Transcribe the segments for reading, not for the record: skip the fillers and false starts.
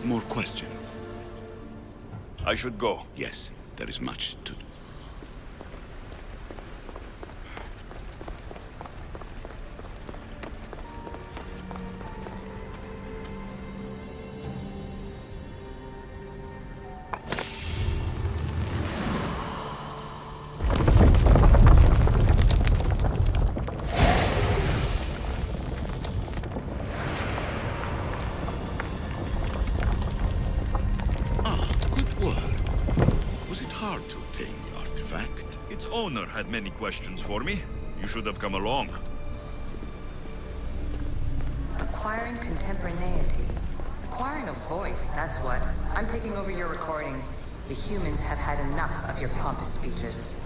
have more questions? I should go. Yes, there is much to do. Hard to obtain the artifact. Its owner had many questions for me. You should have come along. Acquiring contemporaneity. Acquiring a voice, that's what. I'm taking over your recordings. The humans have had enough of your pompous speeches.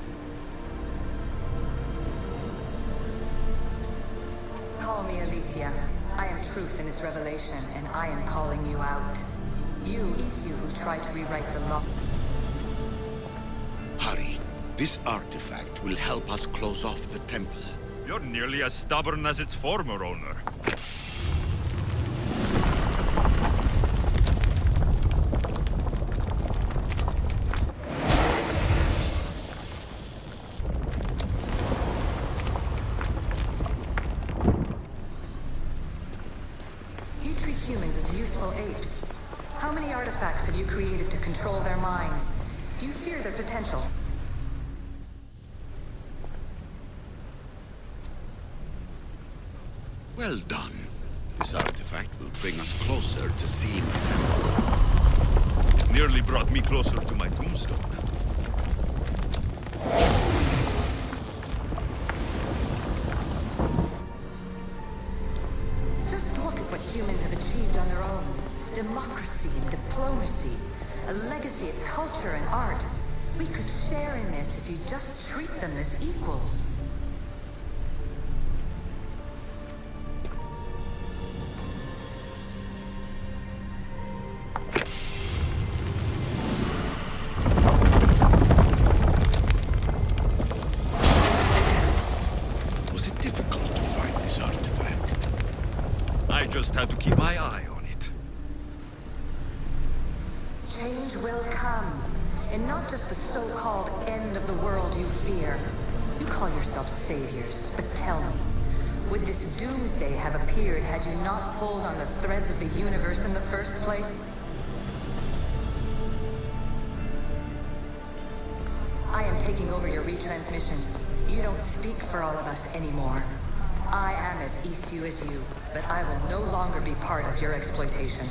Call me Alexios. I am truth in its revelation, and I am calling you out. You, Alexios, who tried to rewrite the law. Hurry. This artifact will help us close off the temple. You're nearly as stubborn as its former owner. You treat humans as useful apes. How many artifacts have you created to control their minds? Do you fear their potential? Well done. This artifact will bring us closer to seeing the temple. Nearly brought me closer to my tombstone. Just look at what humans have achieved on their own. Democracy and diplomacy. A legacy of culture and art. We could share in this if you just treat them as equals. Was it difficult to find this artifact? I just had to keep my eye on it. Change will come. And not just the so-called end of the world you fear. You call yourself saviors, but tell me, would this doomsday have appeared had you not pulled on the threads of the universe in the first place? I am taking over your retransmissions. You don't speak for all of us anymore. I am as Alexios as you, but I will no longer be part of your exploitation.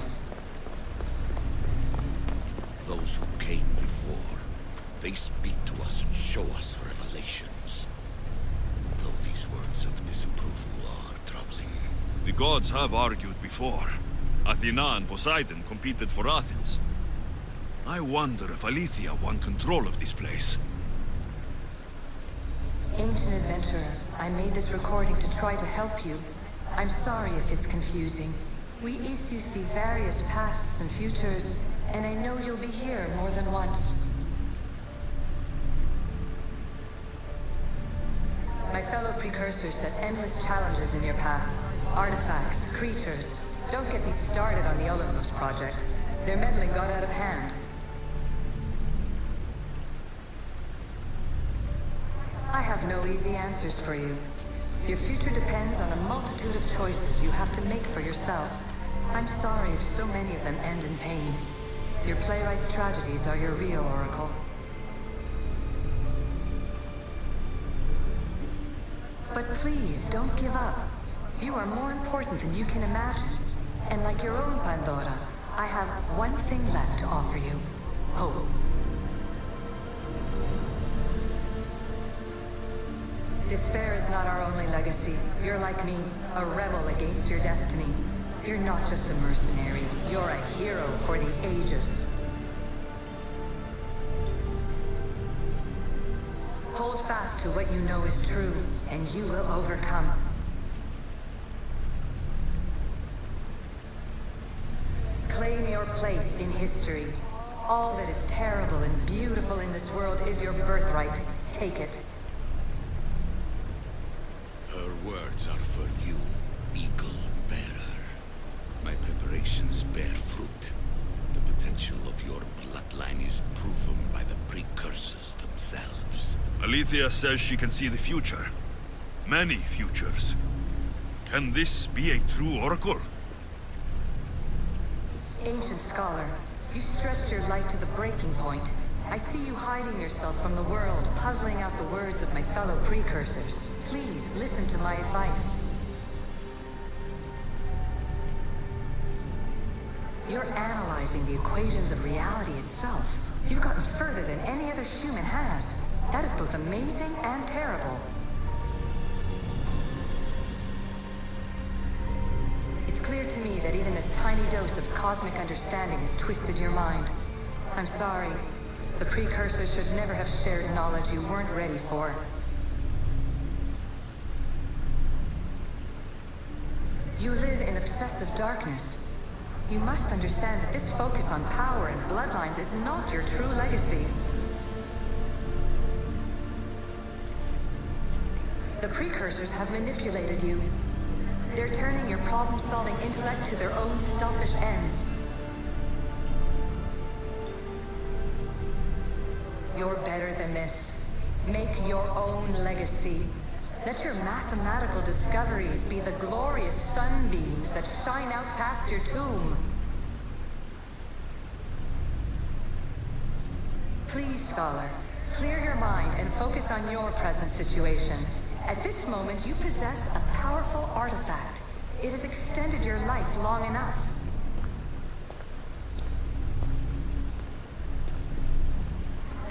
Those who came before, they speak to us and show us revelations. Though these words of disapproval are troubling. The gods have argued before. Athena and Poseidon competed for Athens. I wonder if Aletheia won control of this place. Ancient adventurer, I made this recording to try to help you. I'm sorry if it's confusing. We Alexios see various pasts and futures, and I know you'll be here more than once. My fellow precursors set endless challenges in your path. Artifacts, creatures. Don't get me started on the Olympus project. Their meddling got out of hand. I have no easy answers for you. Your future depends on a multitude of choices you have to make for yourself. I'm sorry if so many of them end in pain. Your playwright's tragedies are your real oracle. But please, don't give up. You are more important than you can imagine. And like your own Pandora, I have one thing left to offer you. Hope. Despair is not our only legacy. You're like me, a rebel against your destiny. You're not just a mercenary, you're a hero for the ages. Hold fast to what you know is true, and you will overcome. Claim your place in history. All that is terrible and beautiful in this world is your birthright. Take it. Her words are for you, eagle bearer. My preparations bear fruit. Alexios says she can see the future. Many futures. Can this be a true oracle? Ancient scholar, you stretched your life to the breaking point. I see you hiding yourself from the world, puzzling out the words of my fellow precursors. Please, listen to my advice. You're analyzing the equations of reality itself. You've gotten further than any other human has. That is both amazing and terrible. It's clear to me that even this tiny dose of cosmic understanding has twisted your mind. I'm sorry. The precursors should never have shared knowledge you weren't ready for. You live in obsessive darkness. You must understand that this focus on power and bloodlines is not your true legacy. The precursors have manipulated you. They're turning your problem-solving intellect to their own selfish ends. You're better than this. Make your own legacy. Let your mathematical discoveries be the glorious sunbeams that shine out past your tomb. Please, scholar, clear your mind and focus on your present situation. At this moment, you possess a powerful artifact. It has extended your life long enough.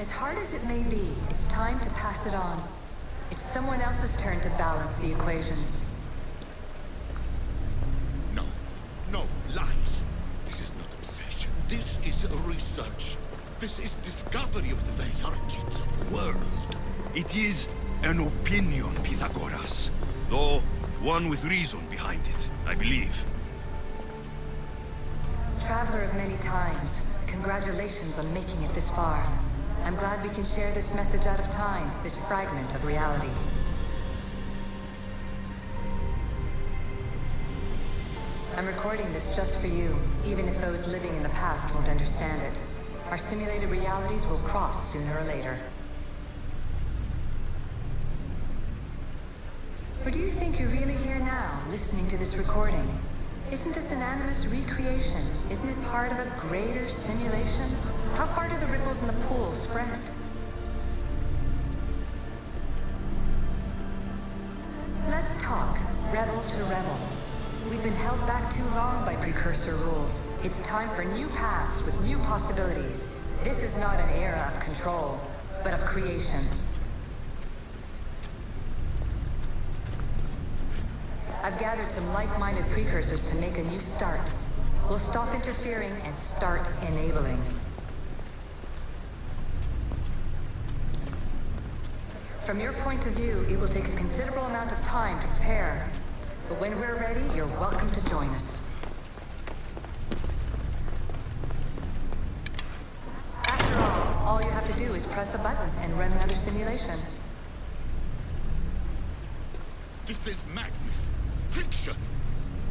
As hard as it may be, it's time to pass it on. It's someone else's turn to balance the equations. No, lies. This is not obsession. This is research. This is discovery of the very origins of the world. It is an opinion, Pythagoras. Though, one with reason behind it, I believe. Traveler of many times, congratulations on making it this far. I'm glad we can share this message out of time, this fragment of reality. I'm recording this just for you, even if those living in the past won't understand it. Our simulated realities will cross sooner or later. Or do you think you're really here now, listening to this recording? Isn't this an animus recreation? Isn't it part of a greater simulation? How far do the ripples in the pool spread? Let's talk, rebel to rebel. We've been held back too long by precursor rules. It's time for new paths with new possibilities. This is not an era of control, but of creation. I've gathered some like-minded precursors to make a new start. We'll stop interfering and start enabling. From your point of view, it will take a considerable amount of time to prepare. But when we're ready, you're welcome to join us. After all you have to do is press a button and run another simulation. This is madness. Fiction.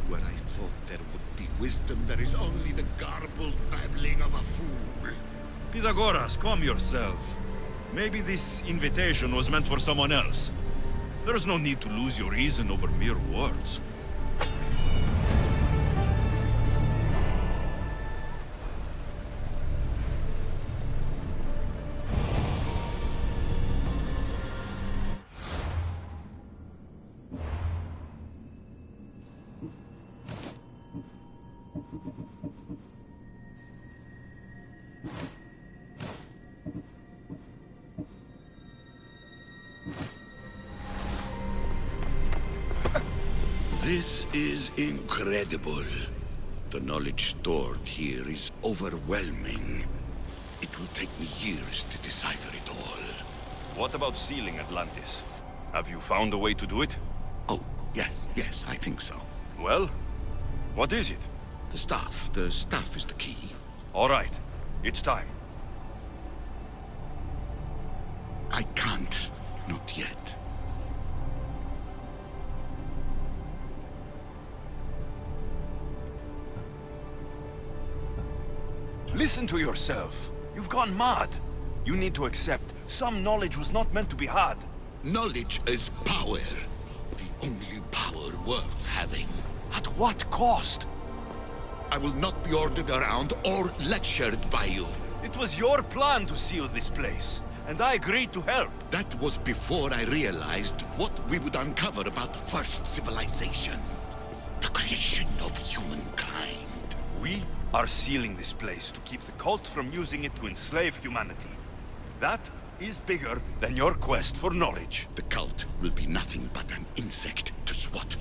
Where I thought there would be wisdom, there is only the garbled babbling of a fool. Pythagoras, calm yourself. Maybe this invitation was meant for someone else. There's no need to lose your reason over mere words. This is incredible. The knowledge stored here is overwhelming. It will take me years to decipher it all. What about sealing Atlantis? Have you found a way to do it? Oh, yes, I think so. Well, what is it? The staff is the key. All right, it's time. I can't, not yet. Listen to yourself. You've gone mad. You need to accept Some knowledge was not meant to be had. Knowledge is power. The only power worth having. At what cost? I will not be ordered around or lectured by you. It was your plan to seal this place, and I agreed to help. That was before I realized what we would uncover about the first civilization. The creation of humankind. We are sealing this place to keep the cult from using it to enslave humanity. That is bigger than your quest for knowledge. The cult will be nothing but an insect to swat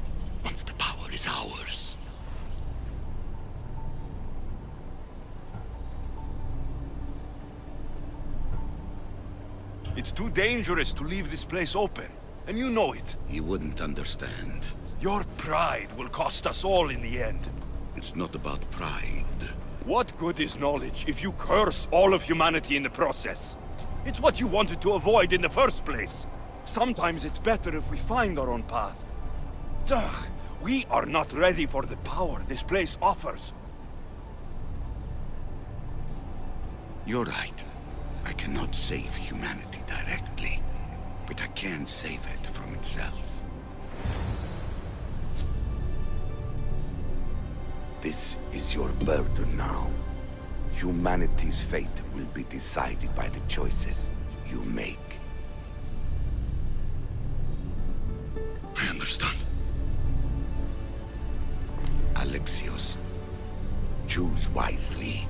once the power is ours. It's too dangerous to leave this place open, and you know it. You wouldn't understand. Your pride will cost us all in the end. It's not about pride. What good is knowledge if you curse all of humanity in the process? It's what you wanted to avoid in the first place. Sometimes it's better if we find our own path. Duh, we are not ready for the power this place offers. You're right. I cannot save humanity directly, but I can save it from itself. This is your burden now. Humanity's fate will be decided by the choices you make. I understand. Alexios, choose wisely.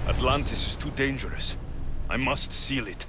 Atlantis is too dangerous. I must seal it.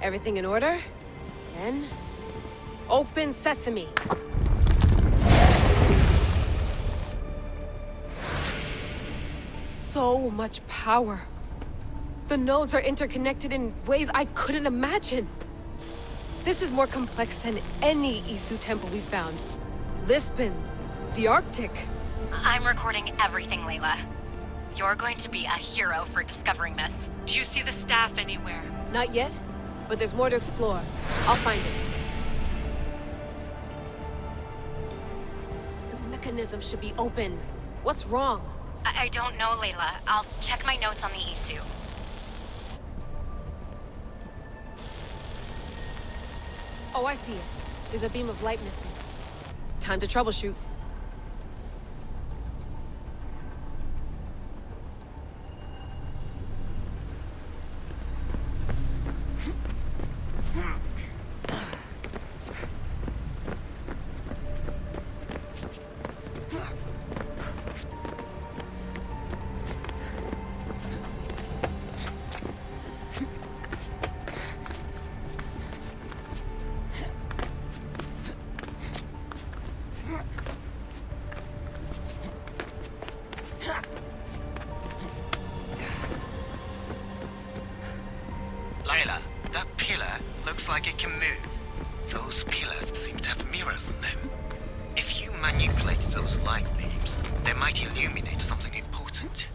Everything in order? Then... open sesame! So much power. The nodes are interconnected in ways I couldn't imagine. This is more complex than any Isu temple we found. Lisbon, the Arctic. I'm recording everything, Layla. You're going to be a hero for discovering this. Do you see the staff anywhere? Not yet, but there's more to explore. I'll find it. The mechanism should be open. What's wrong? I don't know, Layla. I'll check my notes on the Isu. Oh, I see it. There's a beam of light missing. Time to troubleshoot. like it can move. Those pillars seem to have mirrors on them. If you manipulate those light beams, they might illuminate something important.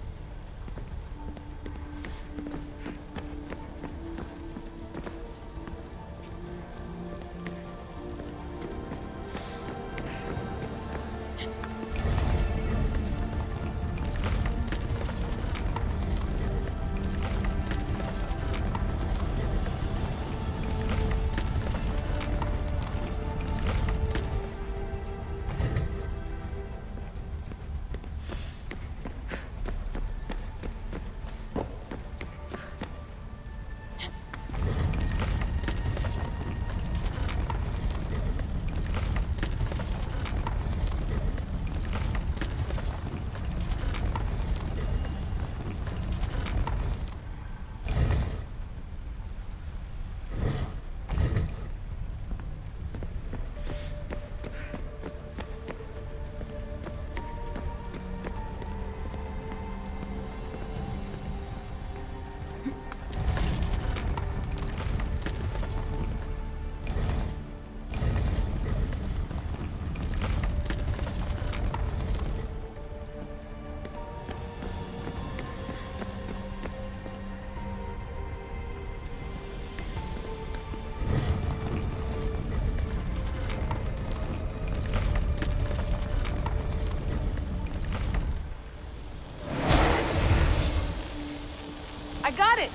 I got it!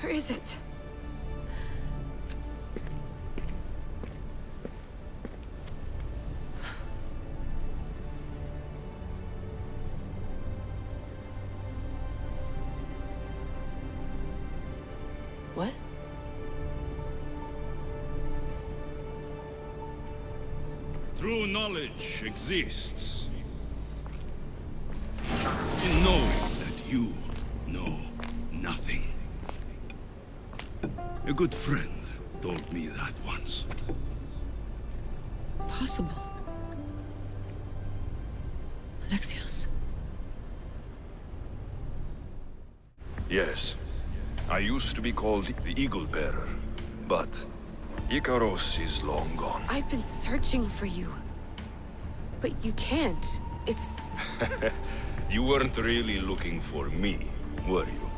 Where is it? What? True knowledge exists in knowing that you know nothing. A good friend told me that once. Possible. Alexios. Yes. I used to be called the Eagle Bearer, but Icaros is long gone. I've been searching for you. But you can't. It's... You weren't really looking for me, were you?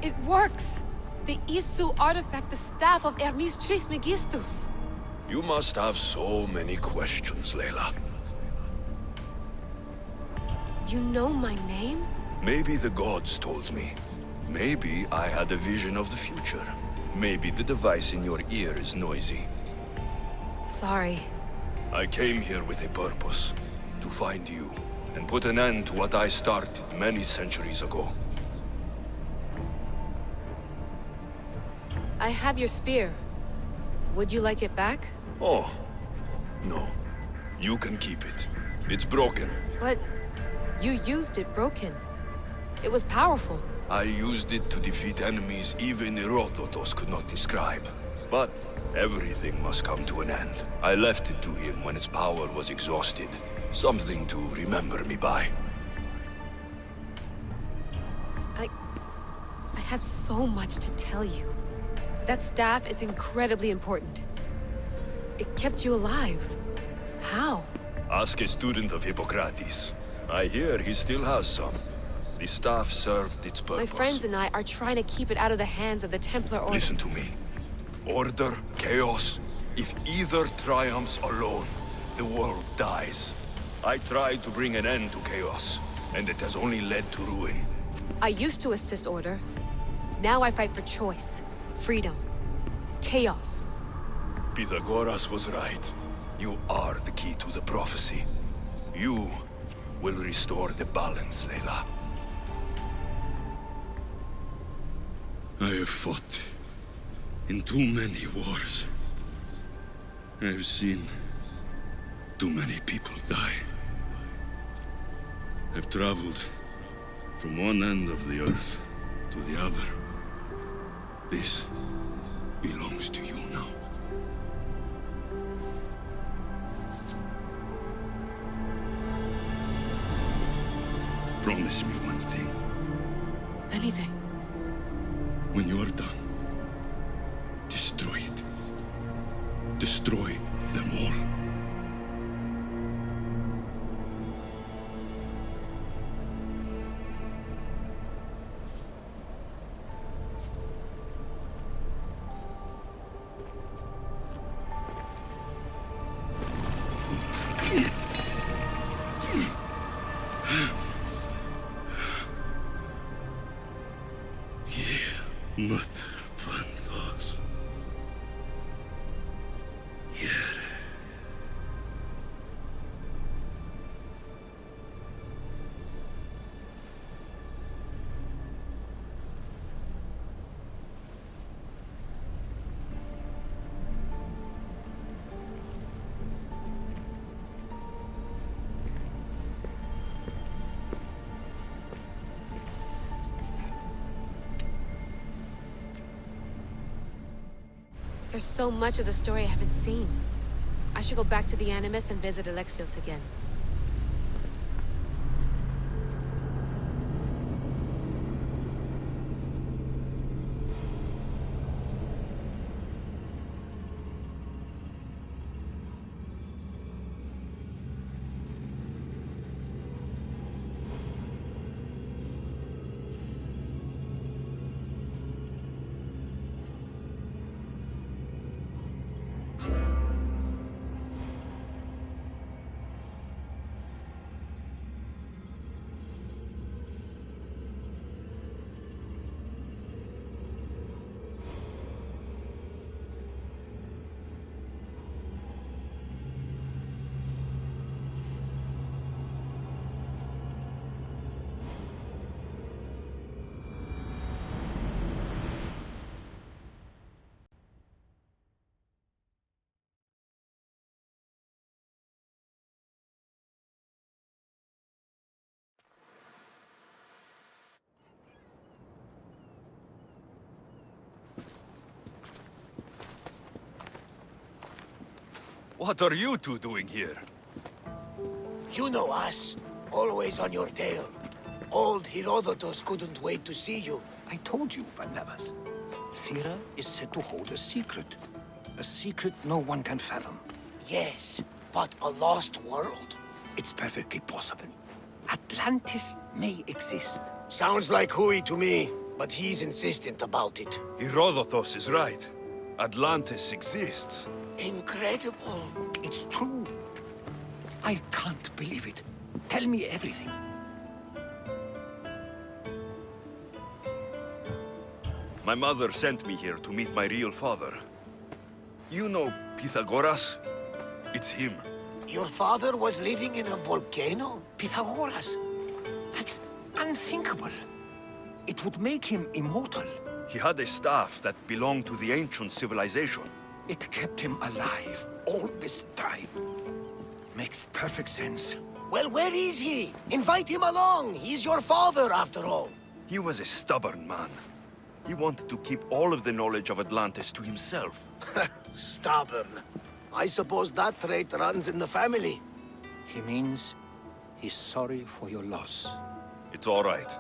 It works! The Isu artifact, the staff of Hermes Trismegistus. You must have so many questions, Layla. You know my name? Maybe the gods told me. Maybe I had a vision of the future. Maybe the device in your ear is noisy. Sorry. I came here with a purpose. To find you, and put an end to what I started many centuries ago. I have your spear. Would you like it back? Oh, no. You can keep it. It's broken. But you used it broken. It was powerful. I used it to defeat enemies even Herodotus could not describe. But everything must come to an end. I left it to him when its power was exhausted. Something to remember me by. I have so much to tell you. That staff is incredibly important. It kept you alive. How? Ask a student of Hippocrates. I hear he still has some. The staff served its purpose. My friends and I are trying to keep it out of the hands of the Templar Order. Listen to me. Order, chaos, If either triumphs alone, the world dies. I tried to bring an end to chaos, and it has only led to ruin. I used to assist order. Now I fight for choice, freedom, chaos. Pythagoras was right. You are the key to the prophecy. You will restore the balance, Layla. I have fought in too many wars. I have seen too many people die. I've traveled from one end of the earth to the other. This belongs to you now. Promise me one thing. Anything. When you are done, destroy it. Destroy them all. Mother Panthos. Yere. There's so much of the story I haven't seen. I should go back to the Animus and visit Alexios again. What are you two doing here? You know us. Always on your tail. Old Herodotus couldn't wait to see you. I told you, Varnavas. Sira is said to hold a secret. A secret no one can fathom. Yes, but a lost world? It's perfectly possible. Atlantis may exist. Sounds like Hui to me, but he's insistent about it. Herodotus is right. Atlantis exists. Incredible. It's true. I can't believe it. Tell me everything. My mother sent me here to meet my real father. You know Pythagoras? It's him. Your father was living in a volcano? Pythagoras. That's unthinkable. It would make him immortal. He had a staff that belonged to the ancient civilization. It kept him alive all this time. Makes perfect sense. Well, where is he? Invite him along. He's your father, after all. He was a stubborn man. He wanted to keep all of the knowledge of Atlantis to himself. Stubborn. I suppose that trait runs in the family. He means he's sorry for your loss. It's all right.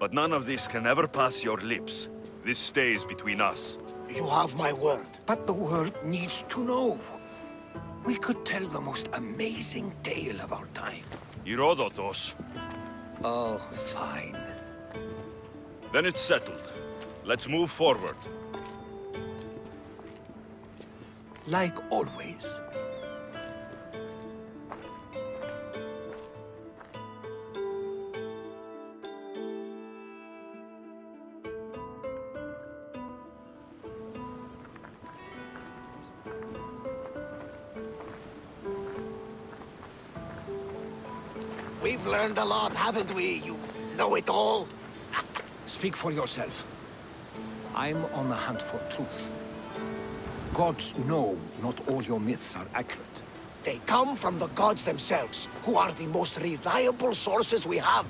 But none of this can ever pass your lips. This stays between us. You have my word. But the world needs to know. We could tell the most amazing tale of our time. Herodotus. Oh, fine. Then it's settled. Let's move forward. like always. We've learned a lot, haven't we? You know-it-all. Speak for yourself. I'm on the hunt for truth. Gods know not all your myths are accurate. They come from the gods themselves, who are the most reliable sources we have.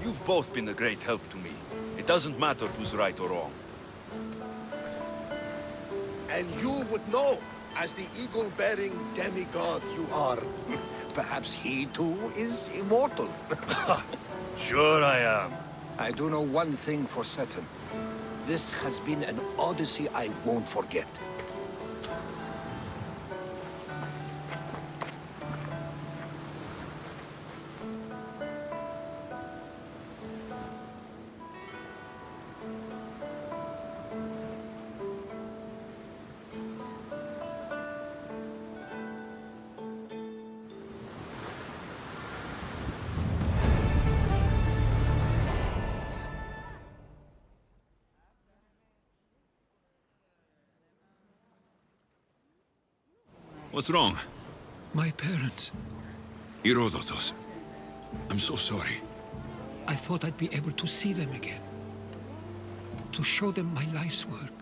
You've both been a great help to me. It doesn't matter who's right or wrong. And you would know, as the eagle-bearing demigod you are. Perhaps he too is immortal. Sure I am. I do know one thing for certain. This has been an Odyssey I won't forget. What's wrong? My parents. Herodotus. I'm so sorry. I thought I'd be able to see them again. To show them my life's work.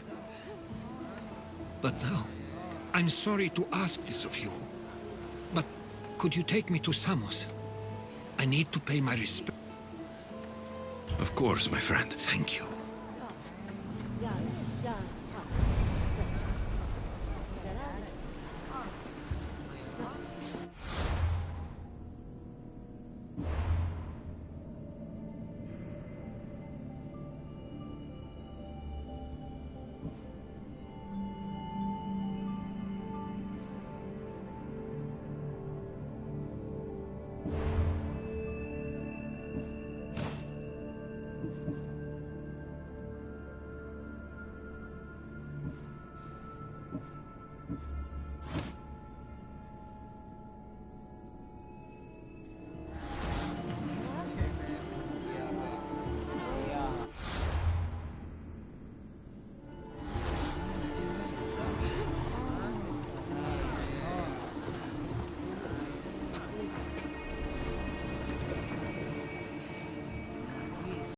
But now, I'm sorry to ask this of you. But could you take me to Samos? I need to pay my respect. Of course, my friend. Thank you.